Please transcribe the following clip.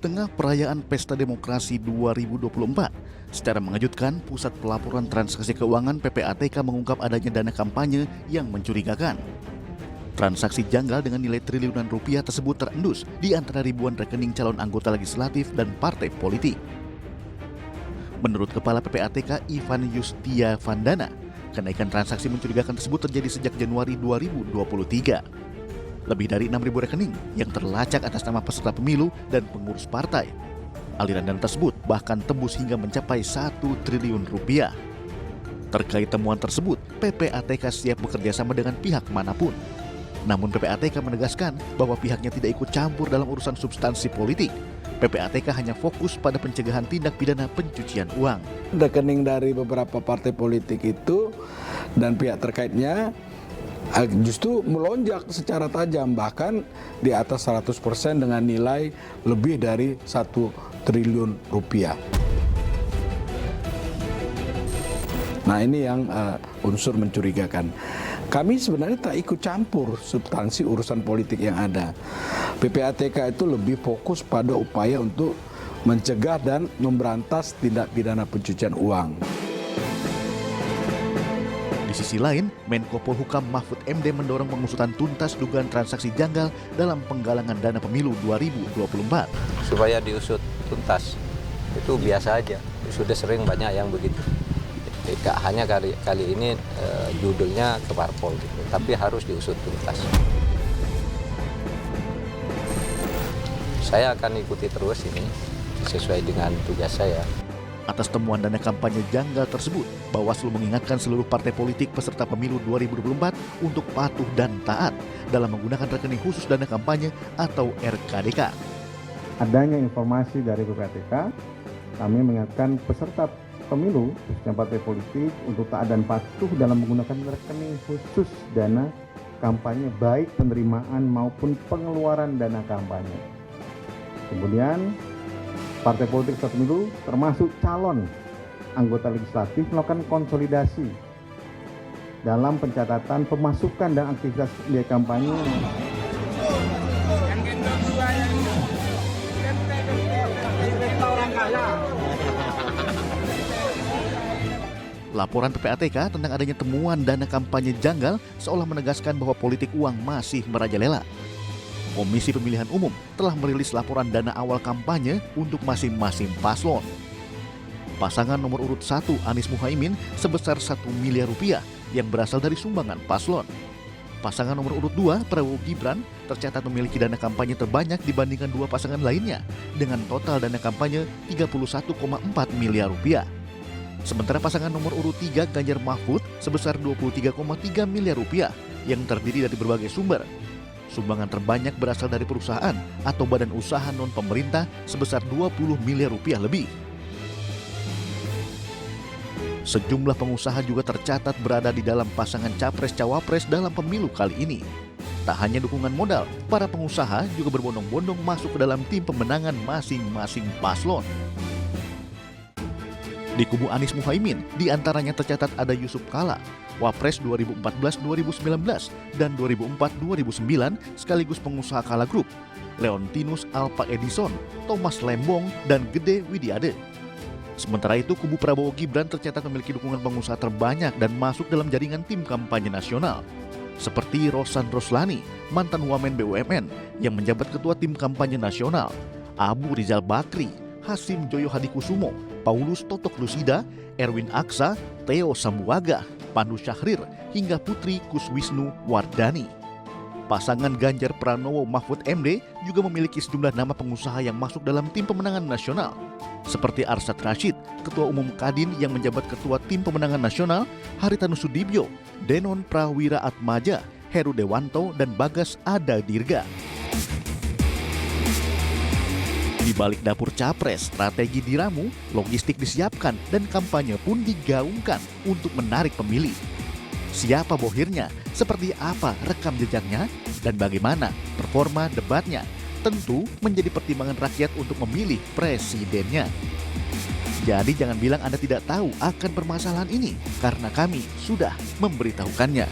tengah perayaan Pesta Demokrasi 2024, secara mengejutkan, Pusat Pelaporan Transaksi Keuangan PPATK mengungkap adanya dana kampanye yang mencurigakan. Transaksi janggal dengan nilai triliunan rupiah tersebut terendus di antara ribuan rekening calon anggota legislatif dan partai politik. Menurut Kepala PPATK Ivan Yustia Vandana, kenaikan transaksi mencurigakan tersebut terjadi sejak Januari 2023. Lebih dari 6.000 rekening yang terlacak atas nama peserta pemilu dan pengurus partai. Aliran dana tersebut bahkan tembus hingga mencapai 1 triliun rupiah. Terkait temuan tersebut, PPATK siap bekerja sama dengan pihak manapun. Namun PPATK menegaskan bahwa pihaknya tidak ikut campur dalam urusan substansi politik. PPATK hanya fokus pada pencegahan tindak pidana pencucian uang. Rekening dari beberapa partai politik itu dan pihak terkaitnya justru melonjak secara tajam, bahkan di atas 100% dengan nilai lebih dari 1 triliun rupiah. Nah, ini yang unsur mencurigakan. Kami sebenarnya tak ikut campur substansi urusan politik yang ada. PPATK itu lebih fokus pada upaya untuk mencegah dan memberantas tindak pidana pencucian uang. Di sisi lain, Menko Polhukam Mahfud MD mendorong pengusutan tuntas dugaan transaksi janggal dalam penggalangan dana pemilu 2024. Supaya diusut tuntas, itu biasa aja. Sudah sering banyak yang begitu. Tidak hanya kali ini judulnya ke parpol, gitu, tapi harus diusut tuntas. Saya akan ikuti terus ini sesuai dengan tugas saya. Atas temuan dana kampanye janggal tersebut, Bawaslu mengingatkan seluruh partai politik peserta pemilu 2024 untuk patuh dan taat dalam menggunakan rekening khusus dana kampanye atau RKDK. Adanya informasi dari PPATK, kami mengingatkan peserta pemilu, khususnya partai politik, untuk taat dan patuh dalam menggunakan rekening khusus dana kampanye, baik penerimaan maupun pengeluaran dana kampanye. Kemudian, partai politik peserta pemilu termasuk calon anggota legislatif melakukan konsolidasi dalam pencatatan pemasukan dan aktivitas biaya kampanye. Laporan PPATK tentang adanya temuan dana kampanye janggal seolah menegaskan bahwa politik uang masih merajalela. Komisi Pemilihan Umum telah merilis laporan dana awal kampanye untuk masing-masing paslon. Pasangan nomor urut 1 Anies Muhaimin sebesar 1 miliar rupiah yang berasal dari sumbangan paslon. Pasangan nomor urut 2 Prabowo Gibran tercatat memiliki dana kampanye terbanyak dibandingkan 2 pasangan lainnya dengan total dana kampanye 31,4 miliar rupiah. Sementara pasangan nomor urut 3 Ganjar Mahfud sebesar 23,3 miliar rupiah yang terdiri dari berbagai sumber. Sumbangan terbanyak berasal dari perusahaan atau badan usaha non-pemerintah sebesar 20 miliar rupiah lebih. Sejumlah pengusaha juga tercatat berada di dalam pasangan capres-cawapres dalam pemilu kali ini. Tak hanya dukungan modal, para pengusaha juga berbondong-bondong masuk ke dalam tim pemenangan masing-masing paslon. Di kubu Anies Muhaimin, diantaranya tercatat ada Yusuf Kala, Wapres 2014-2019 dan 2004-2009 sekaligus pengusaha Kala Group, Leontinus Alpa Edison, Thomas Lembong, dan Gede Widiade. Sementara itu, kubu Prabowo Gibran tercatat memiliki dukungan pengusaha terbanyak dan masuk dalam jaringan tim kampanye nasional. Seperti Rosan Roslani, mantan wamen BUMN yang menjabat ketua tim kampanye nasional, Abu Rizal Bakri, Hasim Joyo Hadikusumo, Paulus Totok Lusida, Erwin Aksa, Theo Sambuaga, Pandu Syahrir, hingga Putri Kuswisnu Wardani. Pasangan Ganjar Pranowo Mahfud MD juga memiliki sejumlah nama pengusaha yang masuk dalam tim pemenangan nasional. Seperti Arsyad Rashid, Ketua Umum Kadin yang menjabat Ketua Tim Pemenangan Nasional, Haritanu Sudibyo, Denon Prawira Atmaja, Heru Dewanto, dan Bagas Ada Dirga. Di balik dapur capres, strategi diramu, logistik disiapkan, dan kampanye pun digaungkan untuk menarik pemilih. Siapa bohirnya, seperti apa rekam jejaknya, dan bagaimana performa debatnya, tentu menjadi pertimbangan rakyat untuk memilih presidennya. Jadi jangan bilang Anda tidak tahu akan permasalahan ini, karena kami sudah memberitahukannya.